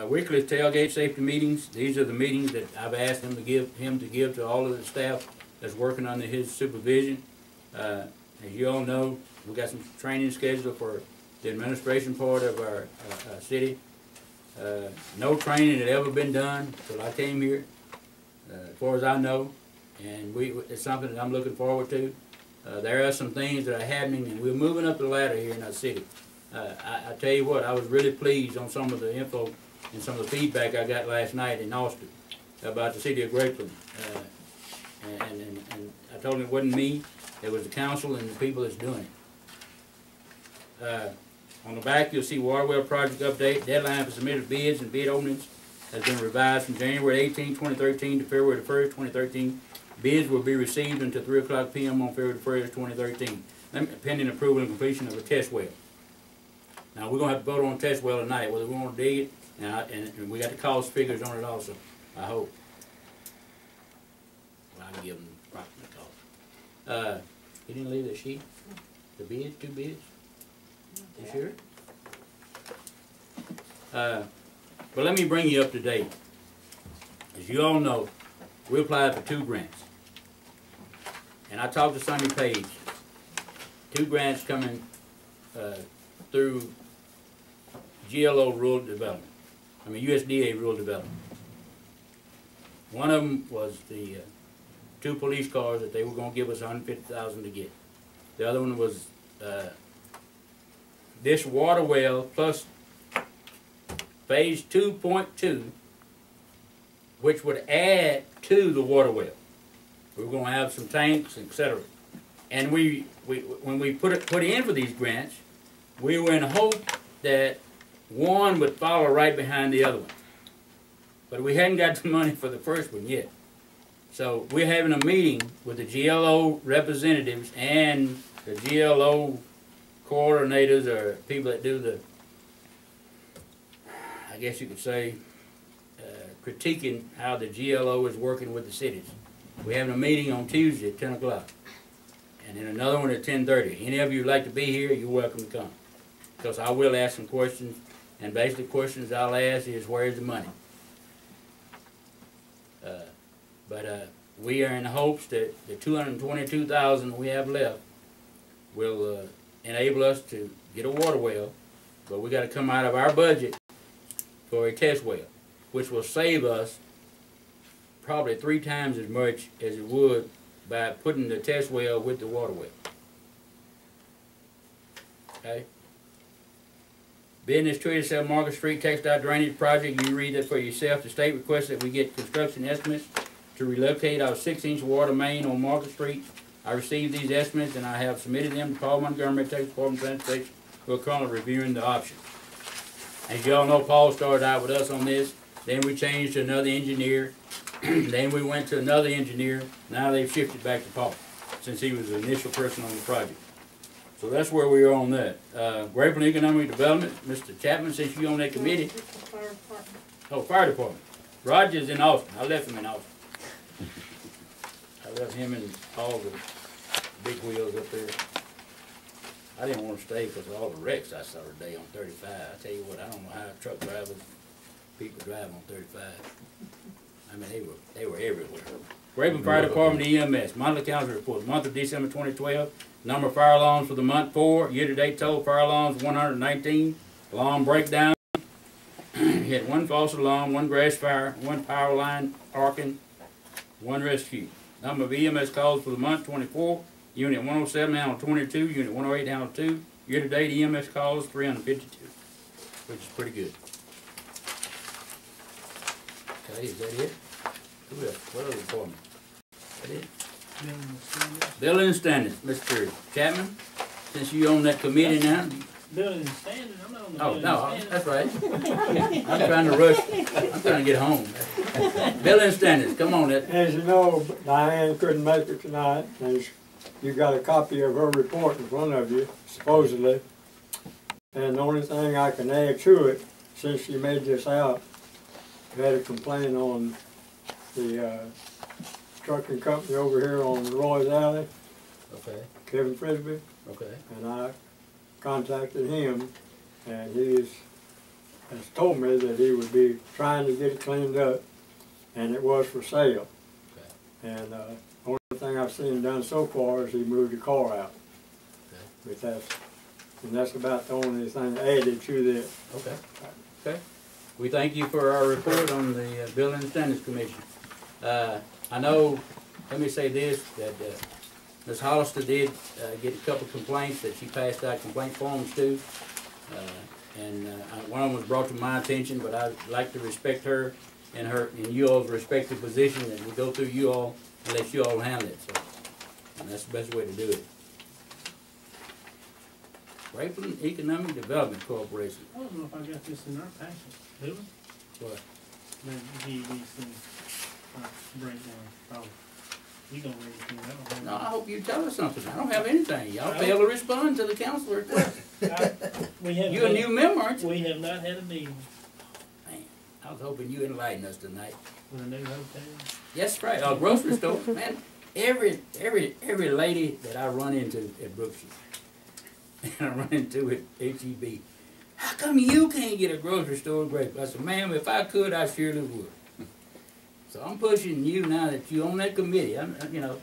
weekly tailgate safety meetings. These are the meetings that I've asked him to give to all of the staff that's working under his supervision. As you all know, we got some training scheduled for the administration part of our city. No training had ever been done until I came here, as far as I know, and it's something that I'm looking forward to. There are some things that are happening, and we're moving up the ladder here in our city. I tell you what, I was really pleased on some of the info and some of the feedback I got last night in Austin about the city of Grapeland. And I told him it wasn't me, it was the council and the people that's doing it. On the back, you'll see water well project update. Deadline for submitted bids and bid openings has been revised from January 18, 2013 to February 1st, 2013. Bids will be received until 3 o'clock p.m. on February 1st, 2013, pending approval and completion of a test well. Now, we're going to have to vote on a test well tonight, whether we want to dig it, and we got the cost figures on it also, I hope. Well, I can give them the approximate cost. He didn't leave the sheet? The bids, 2 bids? You sure? But let me bring you up to date. As you all know, we applied for 2 grants. And I talked to Sonny Page. 2 grants coming through GLO rural development. USDA rural development. One of them was the 2 police cars that they were going to give us $150,000 to get. The other one was this water well plus phase 2.2, which would add to the water well. We're going to have some tanks, etc. And when we put in for these grants, we were in hope that one would follow right behind the other one. But we hadn't got the money for the first one yet. So we're having a meeting with the GLO representatives and the GLO coordinators, or people that do the, I guess you could say, critiquing how the GLO is working with the cities. We're having a meeting on Tuesday at 10 o'clock. And then another one at 10:30. Any of you would like to be here, you're welcome to come. Because I will ask some questions, and basically questions I'll ask is, where's the money? But we are in hopes that the $222,000 we have left will enable us to get a water well, but we got to come out of our budget for a test well, which will save us probably 3 times as much as it would by putting the test well with the water well. Okay? Business 287 Market Street Textile Drainage Project, you read that for yourself. The state requests that we get construction estimates to relocate our 6-inch water main on Market Street. I received these estimates and I have submitted them to Paul Montgomery, Texas Department of Transportation, who are currently reviewing the options. As you all know, Paul started out with us on this. Then we changed to another engineer. Then we went to another engineer. Now they've shifted back to Paul, since he was the initial person on the project. So that's where we are on that. Grapeland Economic Development, Mr. Chapman, since you're on that committee. Fire department. Oh, fire department. Roger's in Austin. I left him in Austin. I left him and all the big wheels up there. I didn't want to stay because of all the wrecks I saw today on 35. I tell you what, I don't know how truck drivers, people drive on 35. I mean, they were everywhere. Grapeland Fire Department EMS, monthly calendar report, month of December 2012. Number of fire alarms for the month 4. Year-to-date total fire alarms 119. Alarm breakdown. We had 1 false alarm, 1 grass fire, 1 power line arcing, 1 rescue. Number of EMS calls for the month 24. Unit 107 handled 22. Unit 108 handled 2. Year-to-date EMS calls 352, which is pretty good. Okay, is that it? Who else? What other department? Is that it? Building and standards, Mr. Chapman, since you on that committee now. Building and standards, I'm not on the Oh, building no, and that's right. I'm trying to rush. I'm trying to get home. Building and standards, come on. As you know, Diane couldn't make it tonight. And you got a copy of her report in front of you, supposedly. And the only thing I can add to it, since she made this out, we had a complaint on the trucking company over here on Roy's Alley. Okay. Kevin Frisbee. Okay. And I contacted him, and he's has told me that he would be trying to get it cleaned up, and it was for sale. Okay. And only thing I've seen done so far is he moved the car out. Okay. But that's about the only thing added to this. Okay. Okay. We thank you for our report on the Building and Standards Commission. I know, let me say this, that Ms. Hollister did get a couple complaints that she passed out complaint forms to. One of them was brought to my attention, but I'd like to respect her and you all's respective position, that we go through you all and let you all handle it. So, and that's the best way to do it. Grapeland Economic Development Corporation. I don't know if I got this in our packet. Do we? What? The GEDC breakdown. Oh, you don't read anything. I don't No, have I hope you tell us something. I don't have anything. Y'all fail to respond to the council request. we have You a new member, aren't you? We have not had a meeting Man, I was hoping you enlighten us tonight. with a new hotel. Yes, right. A grocery store, man. Every lady that I run into at Brookshire, and I run into at HEB, how come you can't get a grocery store in Grapeland? I said, ma'am, if I could, I surely would. So I'm pushing you now that you're on that committee. You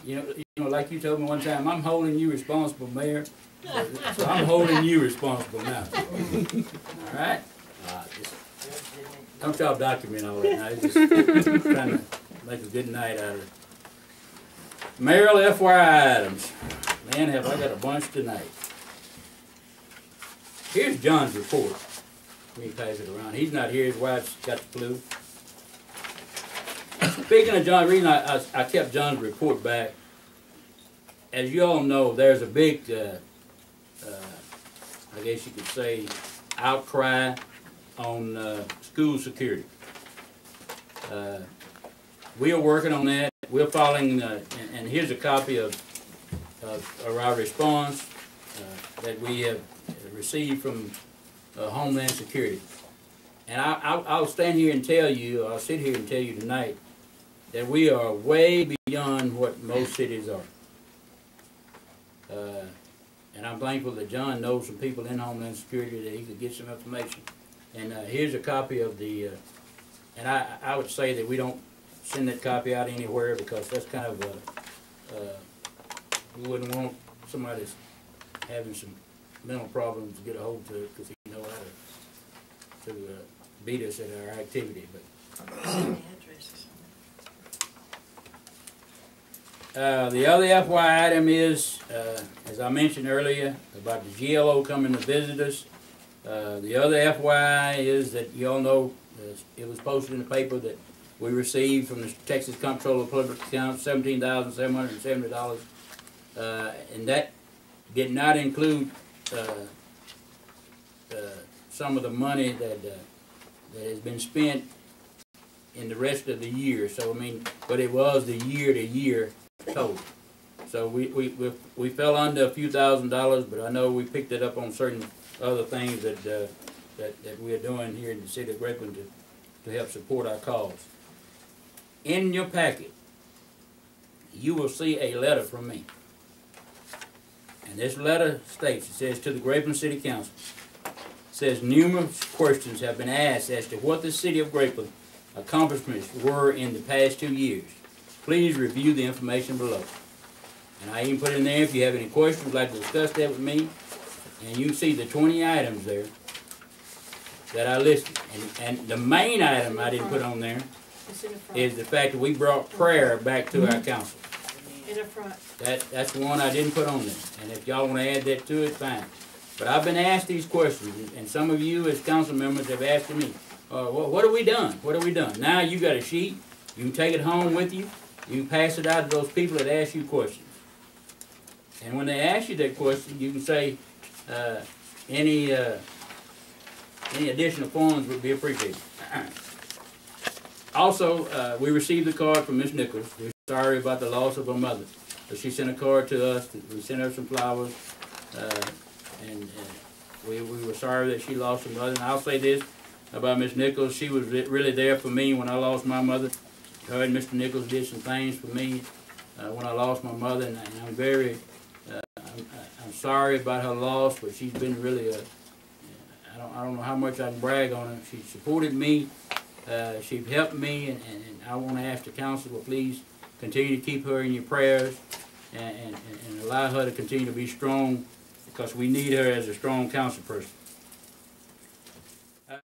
know, like you told me one time, I'm holding you responsible, Mayor. So I'm holding you responsible now. All right. Don't y'all document all that now. It's just trying to make a good night out of it. Mayoral FYI items. Man, have I got a bunch tonight. Here's John's report. Let me pass it around. He's not here. His wife's got the flu. Speaking of John, the reason I kept John's report back, as you all know, there's a big, I guess you could say, outcry on school security. We are working on that. We're following, and here's a copy of our response that we have received from Homeland Security. And I'll stand here and tell you, I'll sit here and tell you tonight, that we are way beyond what most cities are. And I'm thankful that John knows some people in Homeland Security that he could get some information. And here's a copy of the, and I would say that we don't send that copy out anywhere, because that's kind of we wouldn't want somebody that's having some mental problems to get a hold to it, because he knows how to beat us at our activity. But the other FYI item is, as I mentioned earlier, about the GLO coming to visit us. The other FYI is that you all know it was posted in the paper that we received from the Texas Comptroller of Public Accounts $17,770, and that did not include some of the money that has been spent in the rest of the year. So I mean, but it was the year-to-year total. So we fell under a few $1,000s, but I know we picked it up on certain other things that we are doing here in the city of Grapeland to help support our cause. In your packet, you will see a letter from me. And this letter states, it says, to the Grapeland City Council, it says, numerous questions have been asked as to what the city of Grapeland accomplishments were in the past 2 years. Please review the information below. And I even put in there, if you have any questions, would like to discuss that with me. And you see the 20 items there that I listed. And the main item I didn't put on there is the fact that we brought prayer back to our council. In the front. That's the one I didn't put on there. And if y'all want to add that to it, fine. But I've been asked these questions, and some of you as council members have asked me, what have we done? What have we done? Now you got a sheet. You can take it home with you. You can pass it out to those people that ask you questions. And when they ask you that question, you can say any additional funds would be appreciated. Also, we received a card from Miss Nichols. We're sorry about the loss of her mother. So she sent a card to us. We sent her some flowers. And we were sorry that she lost her mother. And I'll say this about Miss Nichols. She was really there for me when I lost my mother. Her and Mr. Nichols did some things for me when I lost my mother. And I'm very, I'm sorry about her loss, but she's been really, I I don't know how much I can brag on her. She supported me, she helped me, and I want to ask the council to please continue to keep her in your prayers and allow her to continue to be strong, because we need her as a strong council person.